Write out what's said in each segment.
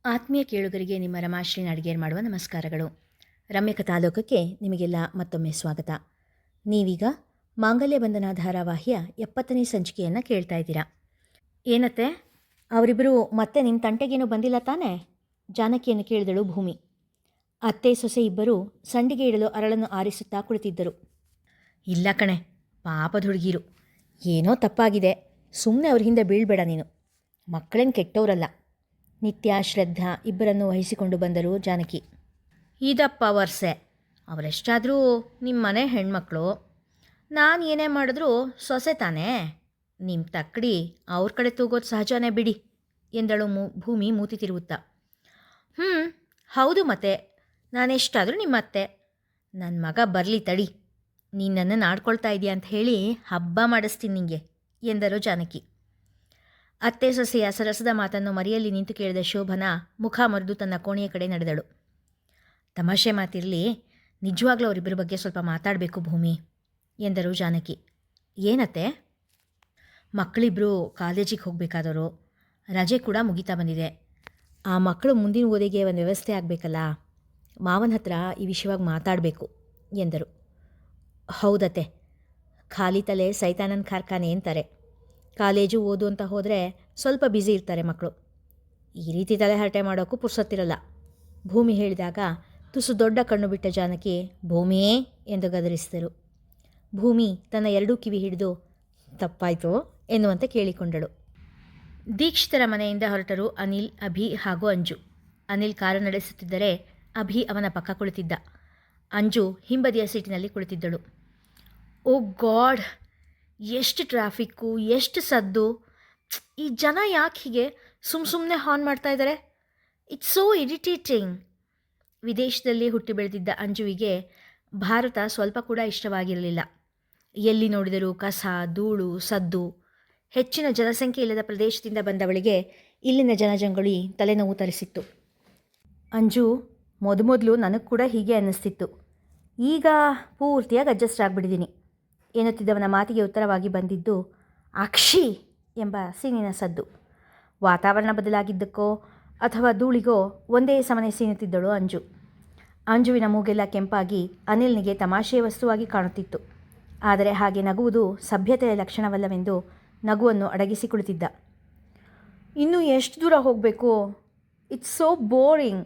ಆತ್ಮೀಯ ಕೇಳುಗರಿಗೆ ನಿಮ್ಮ ರಮಾಶ್ರೀ ಅಡುಗೆ ಮಾಡುವ ನಮಸ್ಕಾರಗಳು. ರಮ್ಯ ತಾಲೂಕಕ್ಕೆ ನಿಮಗೆಲ್ಲ ಮತ್ತೊಮ್ಮೆ ಸ್ವಾಗತ. ನೀವೀಗ ಮಾಂಗಲ್ಯ ಬಂಧನ ಧಾರಾವಾಹಿಯ 70ನೇ ಸಂಚಿಕೆಯನ್ನು ಕೇಳ್ತಾ ಇದ್ದೀರಾ. ಏನತ್ತೆ, ಅವರಿಬ್ಬರು ಮತ್ತೆ ನಿಮ್ಮ ತಂಟೆಗೇನು ಬಂದಿಲ್ಲ ತಾನೇ? ಜಾನಕಿಯನ್ನು ಕೇಳಿದಳು ಭೂಮಿ. ಅತ್ತೆ ಸೊಸೆ ಇಬ್ಬರು ಸಂಡಿಗೆ ಇಡಲು ಅರಳನ್ನು ಆರಿಸುತ್ತಾ ಕುಳಿತಿದ್ದರು. ಇಲ್ಲ ಕಣೆ, ಪಾಪದ ಹುಡುಗಿರು, ಏನೋ ತಪ್ಪಾಗಿದೆ, ಸುಮ್ಮನೆ ಅವ್ರ ಹಿಂದೆ ಬೀಳ್ಬೇಡ ನೀನು. ಮಕ್ಕಳೇನು ಕೆಟ್ಟವರಲ್ಲ. ನಿತ್ಯ, ಶ್ರದ್ಧಾ ಇಬ್ಬರನ್ನು ವಹಿಸಿಕೊಂಡು ಬಂದರು ಜಾನಕಿ. ಇದಪ್ಪ ವರ್ಷೆ, ಅವರೆಷ್ಟಾದರೂ ನಿಮ್ಮ ಮನೆ ಹೆಣ್ಮಕ್ಳು, ನಾನು ಏನೇ ಮಾಡಿದ್ರೂ ಸೊಸೆ ತಾನೇ, ನಿಮ್ಮ ತಕ್ಕಡಿ ಅವ್ರ ಕಡೆ ತೂಗೋದು ಸಹಜನೇ ಬಿಡಿ ಎಂದಳು ಭೂಮಿ ಮೂತಿ ತಿರುಗುತ್ತಾ. ಹೌದು, ಮತ್ತೆ ನಾನೆಷ್ಟಾದರೂ ನಿಮ್ಮ ಅತ್ತೆ. ನನ್ನ ಮಗ ಬರಲಿ ತಡಿ, ನೀನು ನನ್ನನ್ನು ಆಡ್ಕೊಳ್ತಾ ಇದೆಯಾ ಅಂತ ಹೇಳಿ ಹಬ್ಬ ಮಾಡಿಸ್ತೀನಿ ನಿಂಗೆ ಎಂದರು ಜಾನಕಿ. ಅತ್ತೆ ಸೊಸೆಯ ಸರಸದ ಮಾತನ್ನು ಮರೆಯಲ್ಲಿ ನಿಂತು ಕೇಳಿದ ಶೋಭನಾ ಮುಖ ಮರೆದು ತನ್ನ ಕೋಣೆಯ ಕಡೆ ನಡೆದಳು. ತಮಾಷೆ ಮಾತಿರಲಿ, ನಿಜವಾಗ್ಲೂ ಅವರಿಬ್ಬರ ಬಗ್ಗೆ ಸ್ವಲ್ಪ ಮಾತಾಡಬೇಕು ಭೂಮಿ ಎಂದರು ಜಾನಕಿ. ಏನತ್ತೆ? ಮಕ್ಕಳಿಬ್ಬರು ಕಾಲೇಜಿಗೆ ಹೋಗಬೇಕಾದವರು, ರಜೆ ಕೂಡ ಮುಗಿತಾ ಬಂದಿದೆ. ಆ ಮಕ್ಕಳು ಮುಂದಿನ ಓದಿಗೆ ಒಂದು ವ್ಯವಸ್ಥೆ ಆಗಬೇಕಲ್ಲ, ಮಾವನ ಹತ್ರ ಈ ವಿಷಯವಾಗಿ ಮಾತಾಡಬೇಕು ಎಂದರು. ಹೌದತ್ತೆ, ಖಾಲಿ ತಲೆ ಸೈತಾನನ ಕಾರ್ಖಾನೆ ಅಂತಾರೆ. ಕಾಲೇಜು ಓದು ಅಂತ ಹೋದರೆ ಸ್ವಲ್ಪ ಬ್ಯುಸಿ ಇರ್ತಾರೆ ಮಕ್ಕಳು. ಈ ರೀತಿ ತಲೆ ಹರಟೆ ಮಾಡೋಕ್ಕೂ ಪುರ್ಸೊತ್ತಿರಲ್ಲ ಭೂಮಿ ಹೇಳಿದಾಗ ತುಸು ದೊಡ್ಡ ಕಣ್ಣು ಬಿಟ್ಟ ಜಾನಕಿ ಭೂಮಿಯೇ ಎಂದು ಗದರಿಸಿದರು. ಭೂಮಿ ತನ್ನ ಎರಡೂ ಕಿವಿ ಹಿಡಿದು ತಪ್ಪಾಯಿತು ಎನ್ನುವಂತೆ ಕೇಳಿಕೊಂಡಳು. ದೀಕ್ಷಿತರ ಮನೆಯಿಂದ ಹೊರಟರು ಅನಿಲ್, ಅಭಿ ಹಾಗೂ ಅಂಜು. ಅನಿಲ್ ಕಾರು ನಡೆಸುತ್ತಿದ್ದರೆ ಅಭಿ ಅವನ ಪಕ್ಕ ಕುಳಿತಿದ್ದ. ಅಂಜು ಹಿಂಬದಿಯ ಸೀಟಿನಲ್ಲಿ ಕುಳಿತಿದ್ದಳು. ಓ ಗಾಡ್, ಎಷ್ಟು ಟ್ರಾಫಿಕ್ಕು, ಎಷ್ಟು ಸದ್ದು! ಈ ಜನ ಯಾಕೆ ಹೀಗೆ ಸುಮ್ಮನೆ ಹಾರ್ನ್ ಮಾಡ್ತಾ ಇದ್ದಾರೆ? It's so irritating. ವಿದೇಶದಲ್ಲಿ ಹುಟ್ಟಿ ಬೆಳೆದಿದ್ದ ಅಂಜುವಿಗೆ ಭಾರತ ಸ್ವಲ್ಪ ಕೂಡ ಇಷ್ಟವಾಗಿರಲಿಲ್ಲ. ಎಲ್ಲಿ ನೋಡಿದರೂ ಕಸ, ಧೂಳು, ಸದ್ದು. ಹೆಚ್ಚಿನ ಜನಸಂಖ್ಯೆ ಇಲ್ಲದ ಪ್ರದೇಶದಿಂದ ಬಂದವಳಿಗೆ ಇಲ್ಲಿನ ಜನಜಂಗುಳಿ ತಲೆನೋವು ತರಿಸಿತ್ತು. ಅಂಜು, ಮೊದಲು ನನಗೆ ಕೂಡ ಹೀಗೆ ಅನ್ನಿಸ್ತಿತ್ತು, ಈಗ ಪೂರ್ತಿಯಾಗಿ ಅಡ್ಜಸ್ಟ್ ಆಗಿಬಿಟ್ಟಿದ್ದೀನಿ ಎನ್ನುತ್ತಿದ್ದವನ ಮಾತಿಗೆ ಉತ್ತರವಾಗಿ ಬಂದಿದ್ದು ಅಕ್ಷಿ ಎಂಬ ಸೀನಿನ ಸದ್ದು. ವಾತಾವರಣ ಬದಲಾಗಿದ್ದಕ್ಕೋ ಅಥವಾ ಧೂಳಿಗೋ ಒಂದೇ ಸಮನೆ ಸೀನುತ್ತಿದ್ದಳು ಅಂಜು. ಅಂಜುವಿನ ಮೂಗೆಲ್ಲ ಕೆಂಪಾಗಿ ಅನಿಲ್ನಿಗೆ ತಮಾಷೆಯ ವಸ್ತುವಾಗಿ ಕಾಣುತ್ತಿತ್ತು. ಆದರೆ ಹಾಗೆ ನಗುವುದು ಸಭ್ಯತೆಯ ಲಕ್ಷಣವಲ್ಲವೆಂದು ನಗುವನ್ನು ಅಡಗಿಸಿ ಕುಳಿತಿದ್ದ. ಇನ್ನೂ ಎಷ್ಟು ದೂರ ಹೋಗಬೇಕು? It's so boring.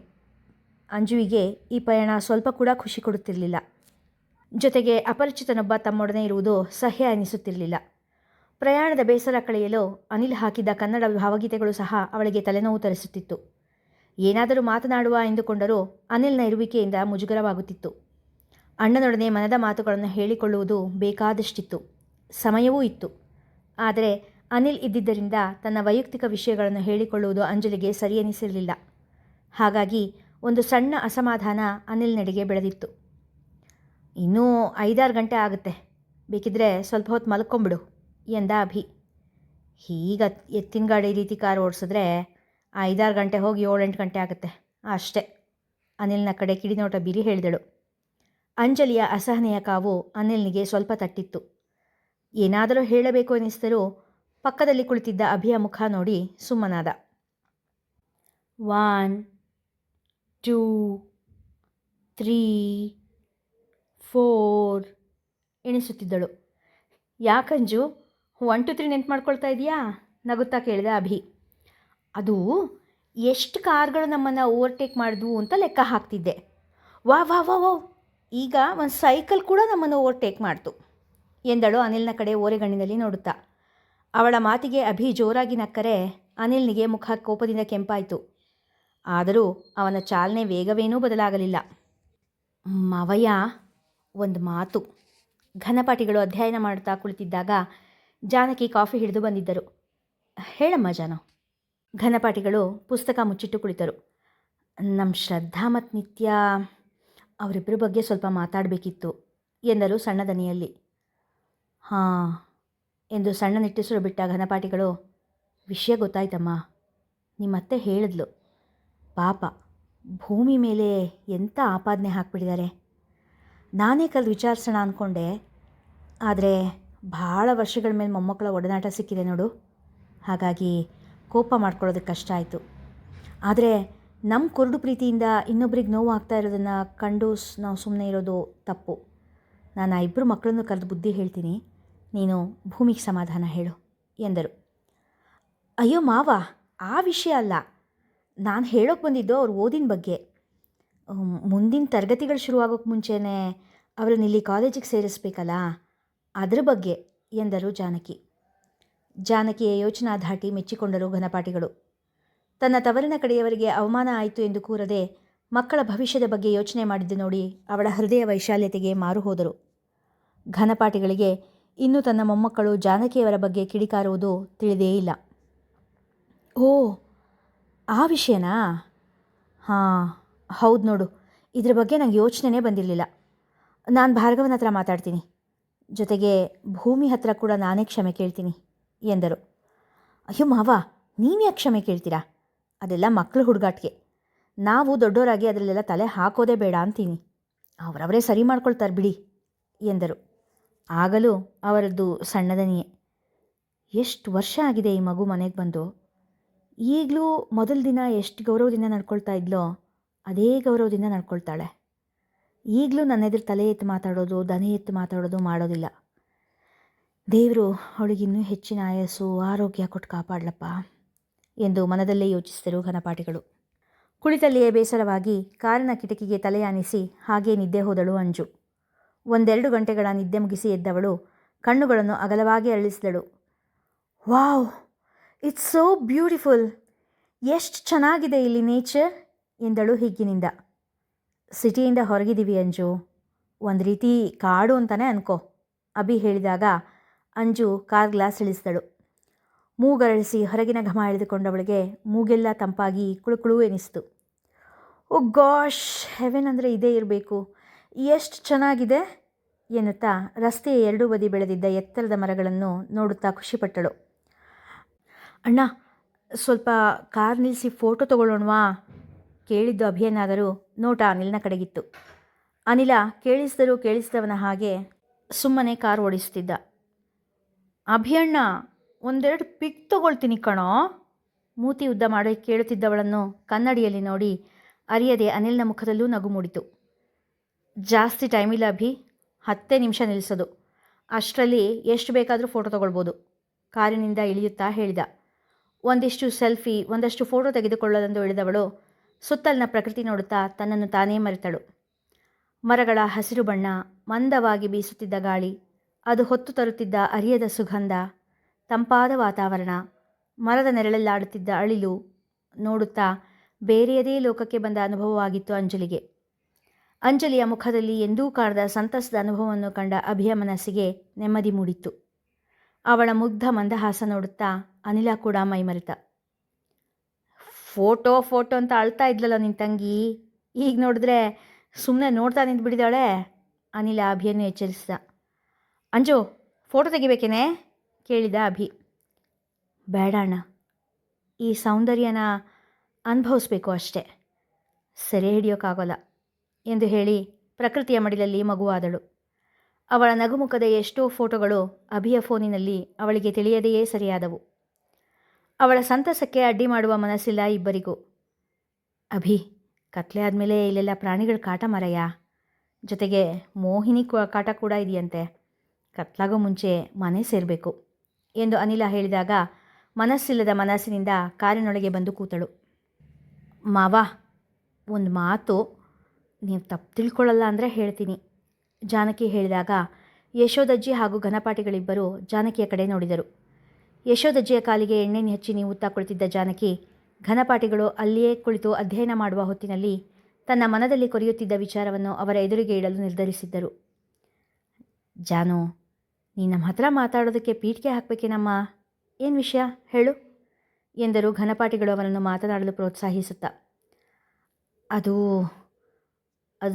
ಅಂಜುವಿಗೆ ಈ ಪಯಣ ಸ್ವಲ್ಪ ಕೂಡ ಖುಷಿ ಕೊಡುತ್ತಿರಲಿಲ್ಲ. ಜೊತೆಗೆ ಅಪರಿಚಿತನೊಬ್ಬ ತಮ್ಮೊಡನೆ ಇರುವುದು ಸಹ್ಯ ಅನಿಸುತ್ತಿರಲಿಲ್ಲ. ಪ್ರಯಾಣದ ಬೇಸರ ಕಳೆಯಲು ಅನಿಲ್ ಹಾಕಿದ್ದ ಕನ್ನಡ ಭಾವಗೀತೆಗಳು ಸಹ ಅವಳಿಗೆ ತಲೆನೋವು ತರಿಸುತ್ತಿತ್ತು. ಏನಾದರೂ ಮಾತನಾಡುವ ಎಂದುಕೊಂಡರೂ ಅನಿಲ್ನ ಇರುವಿಕೆಯಿಂದ ಮುಜುಗರವಾಗುತ್ತಿತ್ತು. ಅಣ್ಣನೊಡನೆ ಮನದ ಮಾತುಗಳನ್ನು ಹೇಳಿಕೊಳ್ಳುವುದು ಬೇಕಾದಷ್ಟಿತ್ತು, ಸಮಯವೂ ಇತ್ತು. ಆದರೆ ಅನಿಲ್ ಇದ್ದಿದ್ದರಿಂದ ತನ್ನ ವೈಯಕ್ತಿಕ ವಿಷಯಗಳನ್ನು ಹೇಳಿಕೊಳ್ಳುವುದು ಅಂಜಲಿಗೆ ಸರಿ ಎನಿಸಿರಲಿಲ್ಲ. ಹಾಗಾಗಿ ಒಂದು ಸಣ್ಣ ಅಸಮಾಧಾನ ಅನಿಲ್ ನಡೆಗೆ ಬೆಳೆದಿತ್ತು. ಇನ್ನೂ 5-6 ಗಂಟೆ ಆಗುತ್ತೆ, ಬೇಕಿದ್ರೆ ಸ್ವಲ್ಪ ಹೊತ್ತು ಮಲ್ಕೊಂಬಿಡು ಎಂದ ಅಭಿ. ಈಗ ಎತ್ತಿನ ಗಾಡಿ ರೀತಿ ಕಾರು ಓಡಿಸಿದ್ರೆ 5-6 ಗಂಟೆ ಹೋಗಿ 7-8 ಗಂಟೆ ಆಗುತ್ತೆ ಅಷ್ಟೇ, ಅನಿಲ್ನ ಕಡೆ ಕಿಡಿನೋಟ ಬೀರಿ ಹೇಳಿದಳು. ಅಂಜಲಿಯ ಅಸಹನೆಯ ಕಾವು ಅನಿಲ್ನಿಗೆ ಸ್ವಲ್ಪ ತಟ್ಟಿತ್ತು. ಏನಾದರೂ ಹೇಳಬೇಕು ಎನಿಸಿದರೂ ಪಕ್ಕದಲ್ಲಿ ಕುಳಿತಿದ್ದ ಅಭಿಯ ಮುಖ ನೋಡಿ ಸುಮ್ಮನಾದ. 1 2 3 4 ಎಣಿಸುತ್ತಿದ್ದಳು. ಯಾಕಂಜು 1 2 3 ನೆನ್ಪು ಮಾಡ್ಕೊಳ್ತಾ ಇದೆಯಾ? ನಗುತ್ತಾ ಕೇಳಿದ ಅಭಿ. ಅದು ಎಷ್ಟು ಕಾರ್ಗಳು ನಮ್ಮನ್ನು ಓವರ್ಟೇಕ್ ಮಾಡಿದ್ವು ಅಂತ ಲೆಕ್ಕ ಹಾಕ್ತಿದ್ದೆ. ವಾ ವಾ ವಾ ವಾ, ಈಗ ಒಂದು ಸೈಕಲ್ ಕೂಡ ನಮ್ಮನ್ನು ಓವರ್ಟೇಕ್ ಮಾಡ್ತು ಎಂದಳು ಅನಿಲ್ನ ಕಡೆ ಓರೆಗಣ್ಣಿನಲ್ಲಿ ನೋಡುತ್ತಾ. ಅವಳ ಮಾತಿಗೆ ಅಭಿ ಜೋರಾಗಿ ನಕ್ಕರೆ ಅನಿಲ್ನಿಗೆ ಮುಖ ಕೋಪದಿಂದ ಕೆಂಪಾಯಿತು. ಆದರೂ ಅವನ ಚಾಲನೆ ವೇಗವೇನೂ ಬದಲಾಗಲಿಲ್ಲ. ಮವಯ್ಯ, ಒಂದು ಮಾತು. ಘನಪಾಠಿಗಳು ಅಧ್ಯಯನ ಮಾಡುತ್ತಾ ಕುಳಿತಿದ್ದಾಗ ಜಾನಕಿ ಕಾಫಿ ಹಿಡಿದು ಬಂದಿದ್ದರು. ಹೇಳಮ್ಮ ಜಾನು. ಘನಪಾಠಿಗಳು ಪುಸ್ತಕ ಮುಚ್ಚಿಟ್ಟು ಕುಳಿತರು. ನಮ್ಮ ಶ್ರದ್ಧಾ ಮತ್ತು ನಿತ್ಯ ಅವರಿಬ್ಬರ ಬಗ್ಗೆ ಸ್ವಲ್ಪ ಮಾತಾಡಬೇಕಿತ್ತು ಎಂದರು ಸಣ್ಣ ದನಿಯಲ್ಲಿ. ಹಾಂ ಎಂದು ಸಣ್ಣ ನಿಟ್ಟುಸಿರು ಬಿಟ್ಟ ಘನಪಾಠಿಗಳು, ವಿಷಯ ಗೊತ್ತಾಯ್ತಮ್ಮ, ನಿಮ್ಮತ್ತೆ ಹೇಳಿದ್ಲು. ಪಾಪ, ಭೂಮಿ ಮೇಲೆ ಎಂಥ ಆಪಾದನೆ ಹಾಕ್ಬಿಟ್ಟಿದ್ದಾರೆ. ನಾನೇ ಕರೆದು ವಿಚಾರಿಸೋಣ ಅಂದ್ಕೊಂಡೆ, ಆದರೆ ಭಾಳ ವರ್ಷಗಳ ಮೇಲೆ ಮೊಮ್ಮಕ್ಕಳ ಒಡನಾಟ ಸಿಕ್ಕಿದೆ ನೋಡು, ಹಾಗಾಗಿ ಕೋಪ ಮಾಡ್ಕೊಳ್ಳೋದಕ್ಕೆ ಕಷ್ಟ ಆಯಿತು. ಆದರೆ ನಮ್ಮ ಕುರುಡು ಪ್ರೀತಿಯಿಂದ ಇನ್ನೊಬ್ರಿಗೆ ನೋವು ಆಗ್ತಾ ಇರೋದನ್ನು ಕಂಡು ನಾವು ಸುಮ್ಮನೆ ಇರೋದು ತಪ್ಪು. ನಾನು ಆ ಇಬ್ಬರು ಮಕ್ಕಳನ್ನು ಕರೆದು ಬುದ್ಧಿ ಹೇಳ್ತೀನಿ, ನೀನು ಭೂಮಿಗೆ ಸಮಾಧಾನ ಹೇಳು ಎಂದರು. ಅಯ್ಯೋ ಮಾವ, ಆ ವಿಷಯ ಅಲ್ಲ. ನಾನು ಹೇಳೋಕೆ ಬಂದಿದ್ದು ಅವ್ರ ಓದಿನ ಬಗ್ಗೆ. ಮುಂದಿನ ತರಗತಿಗಳು ಶುರುವಾಗೋಕ್ಕೆ ಮುಂಚೆನೇ ಅವರನ್ನು ಇಲ್ಲಿ ಕಾಲೇಜಿಗೆ ಸೇರಿಸ್ಬೇಕಲ್ಲ, ಅದರ ಬಗ್ಗೆ ಎಂದರು ಜಾನಕಿ. ಜಾನಕಿಯ ಯೋಚನಾ ಧಾಟಿ ಮೆಚ್ಚಿಕೊಂಡರು ಘನಪಾಠಿಗಳು. ತನ್ನ ತವರಿನ ಕಡೆಯವರಿಗೆ ಅವಮಾನ ಆಯಿತು ಎಂದು ಕೂರದೆ ಮಕ್ಕಳ ಭವಿಷ್ಯದ ಬಗ್ಗೆ ಯೋಚನೆ ಮಾಡಿದ್ದು ನೋಡಿ ಅವಳ ಹೃದಯ ವೈಶಾಲ್ಯತೆಗೆ ಮಾರು ಹೋದರು. ಘನಪಾಠಿಗಳಿಗೆ ಇನ್ನೂ ತನ್ನ ಮೊಮ್ಮಕ್ಕಳು ಜಾನಕಿಯವರ ಬಗ್ಗೆ ಕಿಡಿಕಾರುವುದು ತಿಳಿದೇ ಇಲ್ಲ. ಓ, ಆ ವಿಷಯನಾ? ಹಾಂ, ಹೌದು ನೋಡು, ಇದ್ರ ಬಗ್ಗೆ ನನಗೆ ಯೋಚನೆನೇ ಬಂದಿರಲಿಲ್ಲ. ನಾನು ಭಾರ್ಗವನ ಹತ್ರ ಮಾತಾಡ್ತೀನಿ, ಜೊತೆಗೆ ಭೂಮಿ ಹತ್ರ ಕೂಡ ನಾನೇ ಕ್ಷಮೆ ಕೇಳ್ತೀನಿ ಎಂದರು. ಅಯ್ಯೋ ಮಾವ, ನೀವು ಯಾಕೆ ಕ್ಷಮೆ ಕೇಳ್ತೀರಾ? ಅದೆಲ್ಲ ಮಕ್ಕಳು ಹುಡುಗಾಟಿಗೆ. ನಾವು ದೊಡ್ಡವರಾಗಿ ಅದರಲ್ಲೆಲ್ಲ ತಲೆ ಹಾಕೋದೇ ಬೇಡ ಅಂತೀನಿ. ಅವರವರೇ ಸರಿ ಮಾಡ್ಕೊಳ್ತಾರೆ ಬಿಡಿ ಎಂದರು. ಆಗಲೂ ಅವರದ್ದು ಸಣ್ಣದನಿಯೇ. ಎಷ್ಟು ವರ್ಷ ಆಗಿದೆ ಈ ಮಗು ಮನೆಗೆ ಬಂದು. ಈಗಲೂ ಮೊದಲ ದಿನ ಎಷ್ಟು ಗೌರವದಿಂದ ನಡ್ಕೊಳ್ತಾ ಇದ್ಲೋ ಅದೇ ಗೌರವದಿಂದ ನಡ್ಕೊಳ್ತಾಳೆ. ಈಗಲೂ ನನ್ನೆದುರು ತಲೆ ಎತ್ತು ಮಾತಾಡೋದು, ದನಿ ಎತ್ತು ಮಾತಾಡೋದು ಮಾಡೋದಿಲ್ಲ. ದೇವರು ಅವಳಿಗಿನ್ನೂ ಹೆಚ್ಚಿನ ಆಯಸ್ಸು, ಆರೋಗ್ಯ ಕೊಟ್ಟು ಕಾಪಾಡಲಪ್ಪ ಎಂದು ಮನದಲ್ಲೇ ಯೋಚಿಸಿದರು ಘನಪಾಠಿಗಳು. ಕುಳಿತಲ್ಲಿಯೇ ಬೇಸರವಾಗಿ ಕಾರಿನ ಕಿಟಕಿಗೆ ತಲೆಯಾನಿಸಿ ಹಾಗೇ ನಿದ್ದೆ ಹೋದಳು ಅಂಜು. 1-2 ಗಂಟೆಗಳ ನಿದ್ದೆ ಮುಗಿಸಿ ಎದ್ದವಳು ಕಣ್ಣುಗಳನ್ನು ಅಗಲವಾಗಿ ಅರಳಿಸಿದಳು. Wow, it's so beautiful. ಎಷ್ಟು ಚೆನ್ನಾಗಿದೆ ಇಲ್ಲಿ ನೇಚರ್ ಎಂದಳು ಹಿಗ್ಗಿನಿಂದ. ಸಿಟಿಯಿಂದ ಹೊರಗಿದ್ದೀವಿ ಅಂಜು, ಒಂದು ರೀತಿ ಕಾಡು ಅಂತಲೇ ಅನ್ಕೋ ಅಭಿ ಹೇಳಿದಾಗ ಅಂಜು ಕಾರ್ ಗ್ಲಾಸ್ ಇಳಿಸಿದಳು. ಮೂಗರಳಿಸಿ ಹೊರಗಿನ ಘಮ ಎಳೆದುಕೊಂಡವಳಿಗೆ ಮೂಗೆಲ್ಲ ತಂಪಾಗಿ ಕುಳುಕುಳು ಎನಿಸಿತು. ಓ ಗಾಶ್, ಹೆವೆನ್ ಅಂದರೆ ಇದೇ ಇರಬೇಕು, ಎಷ್ಟು ಚೆನ್ನಾಗಿದೆ ಎನ್ನುತ್ತಾ ರಸ್ತೆಯ ಎರಡೂ ಬದಿ ಬೆಳೆದಿದ್ದ ಎತ್ತರದ ಮರಗಳನ್ನು ನೋಡುತ್ತಾ ಖುಷಿಪಟ್ಟಳು. ಅಣ್ಣ, ಸ್ವಲ್ಪ ಕಾರ್ ನಿಲ್ಲಿಸಿ ಫೋಟೋ ತಗೊಳ್ಳೋಣವಾ ಕೇಳಿದ್ದು ಅಭಿಯನ್ನಾದರೂ ನೋಟ ಅನಿಲ್ನ ಕಡೆಗಿತ್ತು. ಅನಿಲ ಕೇಳಿಸಿದರೂ ಕೇಳಿಸಿದವನ ಹಾಗೆ ಸುಮ್ಮನೆ ಕಾರ್ ಓಡಿಸುತ್ತಿದ್ದ. ಅಭಿಯಣ್ಣ, 1-2 ಪಿಕ್ ತಗೊಳ್ತೀನಿ ಕಣೋ. ಮೂತಿ ಉದ್ದ ಮಾಡಿ ಕೇಳುತ್ತಿದ್ದವಳನ್ನು ಕನ್ನಡಿಯಲ್ಲಿ ನೋಡಿ ಅರಿಯದೆ ಅನಿಲ್ನ ಮುಖದಲ್ಲೂ ನಗು ಮೂಡಿತು. ಜಾಸ್ತಿ ಟೈಮಿಲ್ಲ ಅಭಿ, 10 ನಿಮಿಷ ನಿಲ್ಲಿಸೋದು, ಅಷ್ಟರಲ್ಲಿ ಎಷ್ಟು ಬೇಕಾದರೂ ಫೋಟೋ ತಗೊಳ್ಬೋದು ಕಾರಿನಿಂದ ಇಳಿಯುತ್ತಾ ಹೇಳಿದ. ಒಂದಿಷ್ಟು ಸೆಲ್ಫಿ, ಒಂದಷ್ಟು ಫೋಟೋ ತೆಗೆದುಕೊಳ್ಳಲೆಂದು ಇಳಿದವಳು ಸುತ್ತಲಿನ ಪ್ರಕೃತಿ ನೋಡುತ್ತಾ ತನ್ನನ್ನು ತಾನೇ ಮರೆತಳು. ಮರಗಳ ಹಸಿರು ಬಣ್ಣ, ಮಂದವಾಗಿ ಬೀಸುತ್ತಿದ್ದ ಗಾಳಿ, ಅದು ಹೊತ್ತು ತರುತ್ತಿದ್ದ ಅರಿಯದ ಸುಗಂಧ, ತಂಪಾದ ವಾತಾವರಣ, ಮರದ ನೆರಳಲ್ಲಾಡುತ್ತಿದ್ದ ಅಳಿಲು ನೋಡುತ್ತಾ ಬೇರೆಯದೇ ಲೋಕಕ್ಕೆ ಬಂದ ಅನುಭವವಾಗಿತ್ತು ಅಂಜಲಿಗೆ. ಅಂಜಲಿಯ ಮುಖದಲ್ಲಿ ಎಂದೂ ಕಾಣದ ಸಂತಸದ ಅನುಭವವನ್ನು ಕಂಡ ಅಭಿಯ ಮನಸ್ಸಿಗೆ ನೆಮ್ಮದಿ ಮೂಡಿತ್ತು. ಅವಳ ಮುಗ್ಧ ಮಂದಹಾಸ ನೋಡುತ್ತಾ ಅನಿಲ ಕೂಡ ಮೈಮರೆತ. ಫೋಟೋ ಫೋಟೋ ಅಂತ ಅಳ್ತಾ ಇದ್ಲಲ್ಲ ನಿನ್ನ ತಂಗಿ, ಈಗ ನೋಡಿದ್ರೆ ಸುಮ್ಮನೆ ನೋಡ್ತಾ ನಿಂತುಬಿಟ್ಟಿದ್ದಾಳೆ ಅನಿಲ ಅಭಿಯನ್ನು ಎಚ್ಚರಿಸಿದ. ಅಂಜು, ಫೋಟೋ ತೆಗಿಬೇಕೇನೆ ಕೇಳಿದ ಅಭಿ. ಬೇಡ ಅಣ್ಣ, ಈ ಸೌಂದರ್ಯನ ಅನುಭವಿಸ್ಬೇಕು ಅಷ್ಟೇ, ಸೆರೆ ಹಿಡಿಯೋಕ್ಕಾಗೋಲ್ಲ ಎಂದು ಹೇಳಿ ಪ್ರಕೃತಿಯ ಮಡಿಲಲ್ಲಿ ಮಗುವಾದಳು. ಅವಳ ನಗುಮುಖದ ಎಷ್ಟೋ ಫೋಟೋಗಳು ಅಭಿಯ ಫೋನಿನಲ್ಲಿ ಅವಳಿಗೆ ತಿಳಿಯದೆಯೇ ಸರಿಯಾದವು. ಅವಳ ಸಂತಸಕ್ಕೆ ಅಡ್ಡಿ ಮಾಡುವ ಮನಸ್ಸಿಲ್ಲ ಇಬ್ಬರಿಗೂ. ಅಭಿ, ಕತ್ಲೆ ಆದಮೇಲೆ ಇಲ್ಲೆಲ್ಲ ಪ್ರಾಣಿಗಳ ಕಾಟ ಮರಯ್ಯ, ಜೊತೆಗೆ ಮೋಹಿನಿ ಕಾಟ ಕೂಡ ಇದೆಯಂತೆ, ಕತ್ಲಾಗೋ ಮುಂಚೆ ಮನೆ ಸೇರಬೇಕು ಎಂದು ಅನಿಲ ಹೇಳಿದಾಗ ಮನಸ್ಸಿಲ್ಲದ ಮನಸ್ಸಿನಿಂದ ಕಾರಿನೊಳಗೆ ಬಂದು ಕೂತಳು. ಮಾವ, ಒಂದು ಮಾತು, ನೀವು ತಪ್ಪು ತಿಳ್ಕೊಳ್ಳಲ್ಲ ಅಂದರೆ ಹೇಳ್ತೀನಿ ಜಾನಕಿ ಹೇಳಿದಾಗ ಯಶೋದಜ್ಜಿ ಹಾಗೂ ಘನಪಾಠಿಗಳಿಬ್ಬರು ಜಾನಕಿಯ ಕಡೆ ನೋಡಿದರು. ಯಶೋದಜ್ಜಿಯ ಕಾಲಿಗೆ ಎಣ್ಣೆ ಹಚ್ಚಿ ನೀವುತ್ತಾ ಕುಳಿತಿದ್ದ ಜಾನಕಿ ಘನಪಾಠಿಗಳು ಅಲ್ಲಿಯೇ ಕುಳಿತು ಅಧ್ಯಯನ ಮಾಡುವ ಹೊತ್ತಿನಲ್ಲಿ ತನ್ನ ಮನದಲ್ಲಿ ಕೊರೆಯುತ್ತಿದ್ದ ವಿಚಾರವನ್ನು ಅವರ ಎದುರಿಗೆ ಇಡಲು ನಿರ್ಧರಿಸಿದ್ದರು. ಜಾನು, ನೀನು ನಮ್ಮ ಹತ್ರ ಮಾತಾಡೋದಕ್ಕೆ ಪೀಠಿಗೆ ಹಾಕಬೇಕೇನಮ್ಮ, ಏನು ವಿಷಯ ಹೇಳು ಎಂದರು ಘನಪಾಠಿಗಳು ಅವನನ್ನು ಮಾತನಾಡಲು ಪ್ರೋತ್ಸಾಹಿಸುತ್ತಾ. ಅದು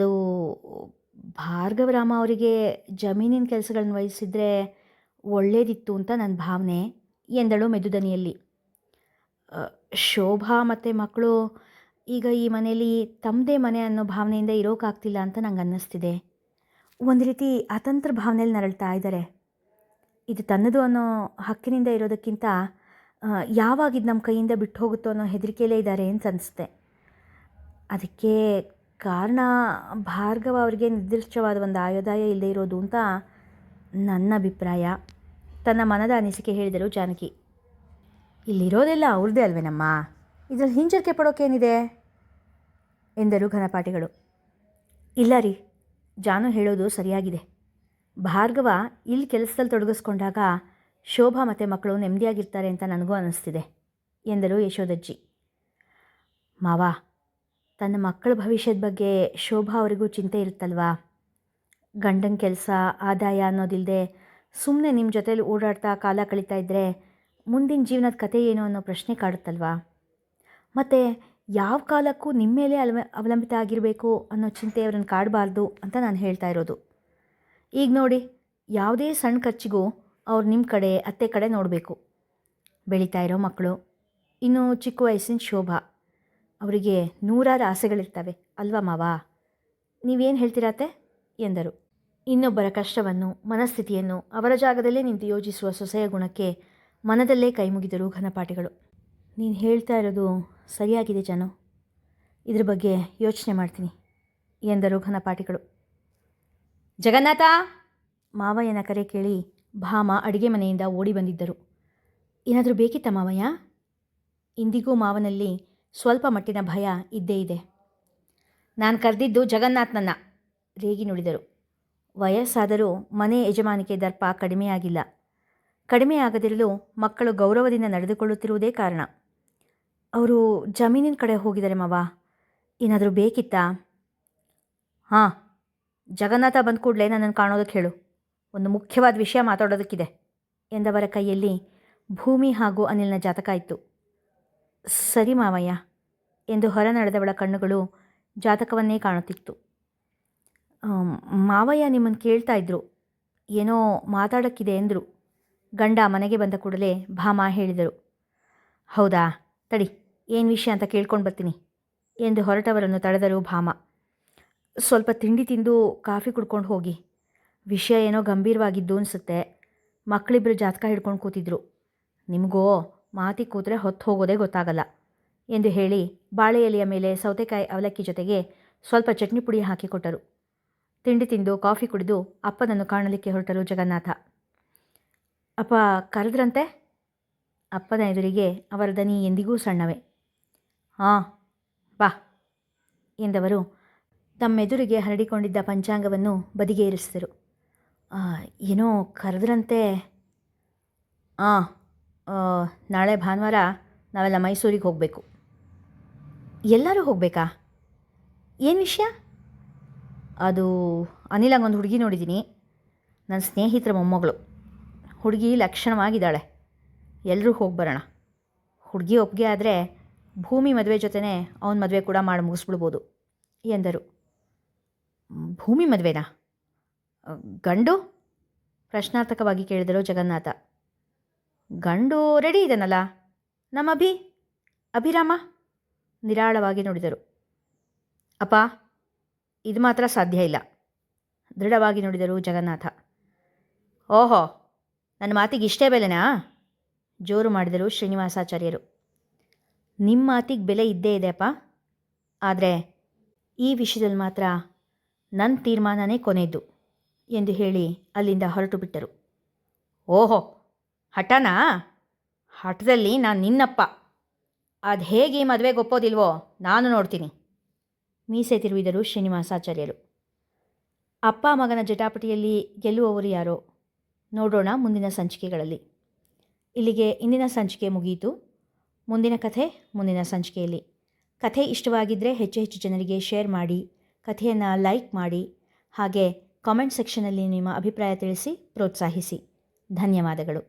ಭಾರ್ಗವರಾಮ ಅವರಿಗೆ ಜಮೀನಿನ ಕೆಲಸಗಳನ್ನು ವಹಿಸಿದರೆ ಒಳ್ಳೆಯದಿತ್ತು ಅಂತ ನನ್ನ ಭಾವನೆ ಎಂದಳು ಮೆದುದನಿಯಲ್ಲಿ. ಶೋಭಾ ಮತ್ತು ಮಕ್ಕಳು ಈಗ ಈ ಮನೆಯಲ್ಲಿ ತಮ್ಮದೇ ಮನೆ ಅನ್ನೋ ಭಾವನೆಯಿಂದ ಇರೋಕ್ಕಾಗ್ತಿಲ್ಲ ಅಂತ ನಂಗೆ ಅನ್ನಿಸ್ತಿದೆ. ಒಂದು ರೀತಿ ಅತಂತ್ರ ಭಾವನೆಯಲ್ಲಿ ನರಳ್ತಾ ಇದ್ದಾರೆ. ಇದು ತನ್ನದು ಅನ್ನೋ ಹಕ್ಕಿನಿಂದ ಇರೋದಕ್ಕಿಂತ ಯಾವಾಗ ಇದು ನಮ್ಮ ಕೈಯಿಂದ ಬಿಟ್ಟು ಹೋಗುತ್ತೋ ಅನ್ನೋ ಹೆದರಿಕೆಯಲ್ಲೇ ಇದ್ದಾರೆ ಅಂತ ಅನಿಸುತ್ತೆ. ಅದಕ್ಕೆ ಕಾರಣ ಭಾರ್ಗವ ಅವರಿಗೆ ನಿರ್ದಿಷ್ಟವಾದ ಒಂದು ಆದಾಯ ಇಲ್ಲದೆ ಇರೋದು ಅಂತ ನನ್ನ ಅಭಿಪ್ರಾಯ. ತನ್ನ ಮನದ ಅನಿಸಿಕೆ ಹೇಳಿದರು ಜಾನಕಿ. ಇಲ್ಲಿರೋದೆಲ್ಲ ಅವ್ರದ್ದೇ ಅಲ್ವೇನಮ್ಮ, ಇದರಲ್ಲಿ ಹಿಂಜರಿಕೆ ಪಡೋಕ್ಕೇನಿದೆ ಎಂದರು ಘನಪಾಠಿಗಳು. ಇಲ್ಲ ರೀ, ಜಾನು ಹೇಳೋದು ಸರಿಯಾಗಿದೆ. ಭಾರ್ಗವ ಇಲ್ಲಿ ಕೆಲಸದಲ್ಲಿ ತೊಡಗಿಸ್ಕೊಂಡಾಗ ಶೋಭಾ ಮತ್ತು ಮಕ್ಕಳು ನೆಮ್ಮದಿಯಾಗಿರ್ತಾರೆ ಅಂತ ನನಗೂ ಅನ್ನಿಸ್ತಿದೆ ಎಂದರು ಯಶೋದಜ್ಜಿ. ಮಾವ, ತನ್ನ ಮಕ್ಕಳ ಭವಿಷ್ಯದ ಬಗ್ಗೆ ಶೋಭಾ ಅವರಿಗೂ ಚಿಂತೆ ಇರುತ್ತಲ್ವಾ? ಗಂಡನ ಕೆಲಸ ಆದಾಯ ಅನ್ನೋದಿಲ್ಲದೆ ಸುಮ್ಮನೆ ನಿಮ್ಮ ಜೊತೇಲಿ ಓಡಾಡ್ತಾ ಕಾಲ ಕಳೀತಾ ಇದ್ದರೆ ಮುಂದಿನ ಜೀವನದ ಕತೆ ಏನು ಅನ್ನೋ ಪ್ರಶ್ನೆ ಕಾಡುತ್ತಲ್ವಾ? ಮತ್ತು ಯಾವ ಕಾಲಕ್ಕೂ ನಿಮ್ಮ ಮೇಲೆ ಅವಲಂಬಿತ ಆಗಿರಬೇಕು ಅನ್ನೋ ಚಿಂತೆ ಅವರನ್ನು ಕಾಡಬಾರ್ದು ಅಂತ ನಾನು ಹೇಳ್ತಾ ಇರೋದು. ಈಗ ನೋಡಿ, ಯಾವುದೇ ಸಣ್ಣ ಖರ್ಚಿಗೂ ಅವ್ರು ನಿಮ್ಮ ಕಡೆ ಅತ್ತೆ ಕಡೆ ನೋಡಬೇಕು. ಬೆಳೀತಾ ಇರೋ ಮಕ್ಕಳು, ಇನ್ನು ಚಿಕ್ಕ ವಯಸ್ಸಿನ ಶೋಭಾ, ಅವರಿಗೆ ನೂರಾರು ಆಸೆಗಳಿರ್ತವೆ ಅಲ್ವಾ ಮಾವ? ನೀವೇನು ಹೇಳ್ತೀರಾತೆ ಎಂದರು. ಇನ್ನೊಬ್ಬರ ಕಷ್ಟವನ್ನು, ಮನಸ್ಥಿತಿಯನ್ನು ಅವರ ಜಾಗದಲ್ಲೇ ನಿಂತು ಯೋಚಿಸುವ ಸೊಸೆಯ ಗುಣಕ್ಕೆ ಮನದಲ್ಲೇ ಕೈ ಮುಗಿದರು ಘನಪಾಠಿಗಳು. ನೀನು ಹೇಳ್ತಾ ಇರೋದು ಸರಿಯಾಗಿದೆ ಜಾನು, ಇದ್ರ ಬಗ್ಗೆ ಯೋಚನೆ ಮಾಡ್ತೀನಿ ಎಂದರು ಘನಪಾಠಿಗಳು. ಜಗನ್ನಾಥ! ಮಾವಯ್ಯನ ಕರೆ ಕೇಳಿ ಭಾಮ ಅಡಿಗೆ ಮನೆಯಿಂದ ಓಡಿ ಬಂದಿದ್ದರು. ಏನಾದರೂ ಬೇಕಿತ್ತ ಮಾವಯ್ಯ? ಇಂದಿಗೂ ಮಾವನಲ್ಲಿ ಸ್ವಲ್ಪ ಮಟ್ಟಿನ ಭಯ ಇದ್ದೇ ಇದೆ. ನಾನು ಕರೆದಿದ್ದು ಜಗನ್ನಾಥನನ್ನ, ರೇಗಿ ನುಡಿದರು. ವಯಸ್ಸಾದರೂ ಮನೆ ಯಜಮಾನಿಕೆ ದರ್ಪ ಕಡಿಮೆಯಾಗಿಲ್ಲ. ಕಡಿಮೆಯಾಗದಿರಲು ಮಕ್ಕಳು ಗೌರವದಿಂದ ನಡೆದುಕೊಳ್ಳುತ್ತಿರುವುದೇ ಕಾರಣ. ಅವರು ಜಮೀನಿನ ಕಡೆ ಹೋಗಿದ್ದಾರೆ ಮಾವ, ಏನಾದರೂ ಬೇಕಿತ್ತಾ? ಹಾಂ, ಜಗನ್ನಾಥ ಬಂದ ಕೂಡಲೇ ನನ್ನನ್ನು ಕಾಣೋದಕ್ಕೆ ಹೇಳು, ಒಂದು ಮುಖ್ಯವಾದ ವಿಷಯ ಮಾತಾಡೋದಕ್ಕಿದೆ ಎಂದವರ ಕೈಯಲ್ಲಿ ಭೂಮಿ ಹಾಗೂ ಅನಿಲ್ನ ಜಾತಕ ಇತ್ತು. ಸರಿ ಮಾವಯ್ಯ ಎಂದು ಹೊರ ನಡೆದವಳ ಕಣ್ಣುಗಳು ಜಾತಕವನ್ನೇ ಕಾಣುತ್ತಿತ್ತು. ಮಾವಯ್ಯ ನಿಮ್ಮನ್ನು ಕೇಳ್ತಾ ಇದ್ರು, ಏನೋ ಮಾತಾಡೋಕ್ಕಿದೆ ಎಂದರು. ಗಂಡ ಮನೆಗೆ ಬಂದ ಕೂಡಲೇ ಭಾಮ ಹೇಳಿದರು. ಹೌದಾ, ತಡಿ, ಏನು ವಿಷಯ ಅಂತ ಕೇಳ್ಕೊಂಡು ಬರ್ತೀನಿ ಎಂದು ಹೊರಟವರನ್ನು ತಡೆದರು ಭಾಮ. ಸ್ವಲ್ಪ ತಿಂಡಿ ತಿಂದು ಕಾಫಿ ಕುಡ್ಕೊಂಡು ಹೋಗಿ, ವಿಷಯ ಏನೋ ಗಂಭೀರವಾಗಿದ್ದು ಅನಿಸುತ್ತೆ. ಮಕ್ಕಳಿಬ್ಬರು ಜಾತಕ ಹಿಡ್ಕೊಂಡು ಕೂತಿದ್ರು. ನಿಮಗೋ ಮಾತಿಗೆ ಕೂತ್ರೆ ಹೊತ್ತು ಹೋಗೋದೇ ಗೊತ್ತಾಗಲ್ಲ ಎಂದು ಹೇಳಿ ಬಾಳೆ ಎಲೆಯ ಮೇಲೆ ಸೌತೆಕಾಯಿ ಅವಲಕ್ಕಿ ಜೊತೆಗೆ ಸ್ವಲ್ಪ ಚಟ್ನಿ ಪುಡಿ ಹಾಕಿಕೊಟ್ಟರು. ತಿಂಡಿ ತಿಂದು ಕಾಫಿ ಕುಡಿದು ಅಪ್ಪನನ್ನು ಕಾಣಲಿಕ್ಕೆ ಹೊರಟರು ಜಗನ್ನಾಥ. ಅಪ್ಪ ಕರೆದ್ರಂತೆ? ಅಪ್ಪನ ಎದುರಿಗೆ ಅವರ ದನಿ ಎಂದಿಗೂ ಸಣ್ಣವೇ. ಹಾಂ ಬಾ ಎಂದವರು ತಮ್ಮೆದುರಿಗೆ ಹರಡಿಕೊಂಡಿದ್ದ ಪಂಚಾಂಗವನ್ನು ಬದಿಗೆ ಇರಿಸಿದರು. ಏನೋ ಕರೆದ್ರಂತೆ? ಹಾಂ, ನಾಳೆ ಭಾನುವಾರ ನಾವೆಲ್ಲ ಮೈಸೂರಿಗೆ ಹೋಗಬೇಕು. ಎಲ್ಲರೂ ಹೋಗಬೇಕಾ? ಏನು ವಿಷಯ? ಅದು ಅನಿಲಂಗೊಂದು ಹುಡುಗಿ ನೋಡಿದ್ದೀನಿ, ನನ್ನ ಸ್ನೇಹಿತರ ಮೊಮ್ಮಗಳು. ಹುಡುಗಿ ಲಕ್ಷಣವಾಗಿದ್ದಾಳೆ, ಎಲ್ಲರೂ ಹೋಗಿ ಬರೋಣ. ಹುಡುಗಿ ಒಪ್ಪಿಗೆ ಆದರೆ ಭೂಮಿ ಮದುವೆ ಜೊತೆನೇ ಅವನ ಮದುವೆ ಕೂಡ ಮಾಡಿ ಮುಗಿಸ್ಬಿಡ್ಬೋದು ಎಂದರು. ಭೂಮಿ ಮದುವೆನಾ? ಗಂಡು? ಪ್ರಶ್ನಾರ್ಥಕವಾಗಿ ಕೇಳಿದರು ಜಗನ್ನಾಥ. ಗಂಡು ರೆಡಿ ಇದನ್ನಲ್ಲ, ನಮ್ಮ ಅಭಿರಾಮ ನಿರಾಳವಾಗಿ ನೋಡಿದರು. ಅಪ್ಪ, ಇದು ಮಾತ್ರ ಸಾಧ್ಯ ಇಲ್ಲ, ದೃಢವಾಗಿ ನುಡಿದರು ಜಗನ್ನಾಥ. ಓಹೋ, ನನ್ನ ಮಾತಿಗೆ ಇಷ್ಟೇ ಬೆಲೆನಾ? ಜೋರು ಮಾಡಿದರು ಶ್ರೀನಿವಾಸಾಚಾರ್ಯರು. ನಿಮ್ಮ ಮಾತಿಗೆ ಬೆಲೆ ಇದ್ದೇ ಇದೆ ಅಪ್ಪ, ಆದರೆ ಈ ವಿಷಯದಲ್ಲಿ ಮಾತ್ರ ನನ್ನ ತೀರ್ಮಾನನೇ ಕೊನೆಯದು ಎಂದು ಹೇಳಿ ಅಲ್ಲಿಂದ ಹೊರಟು ಬಿಟ್ಟರು. ಓಹೋ, ಹಠನಾ? ಹಠದಲ್ಲಿ ನಾನು ನಿನ್ನಪ್ಪ. ಅದು ಹೇಗೆ ಈ ಮದುವೆಗೆ ಒಪ್ಪೋದಿಲ್ವೋ ನಾನು ನೋಡ್ತೀನಿ. ಮೀಸೆ ತಿರುವಿದರು ಶ್ರೀನಿವಾಸಾಚಾರ್ಯರು. ಅಪ್ಪ ಮಗನ ಜಟಾಪಟಿಯಲ್ಲಿ ಗೆಲ್ಲುವವರು ಯಾರೋ ನೋಡೋಣ ಮುಂದಿನ ಸಂಚಿಕೆಗಳಲ್ಲಿ. ಇಲ್ಲಿಗೆ ಇಂದಿನ ಸಂಚಿಕೆ ಮುಗಿಯಿತು. ಮುಂದಿನ ಕಥೆ ಮುಂದಿನ ಸಂಚಿಕೆಯಲ್ಲಿ. ಕಥೆ ಇಷ್ಟವಾಗಿದ್ದರೆ ಹೆಚ್ಚು ಹೆಚ್ಚು ಜನರಿಗೆ ಶೇರ್ ಮಾಡಿ, ಕಥೆಯನ್ನು ಲೈಕ್ ಮಾಡಿ, ಹಾಗೆ ಕಾಮೆಂಟ್ ಸೆಕ್ಷನಲ್ಲಿ ನಿಮ್ಮ ಅಭಿಪ್ರಾಯ ತಿಳಿಸಿ ಪ್ರೋತ್ಸಾಹಿಸಿ. ಧನ್ಯವಾದಗಳು.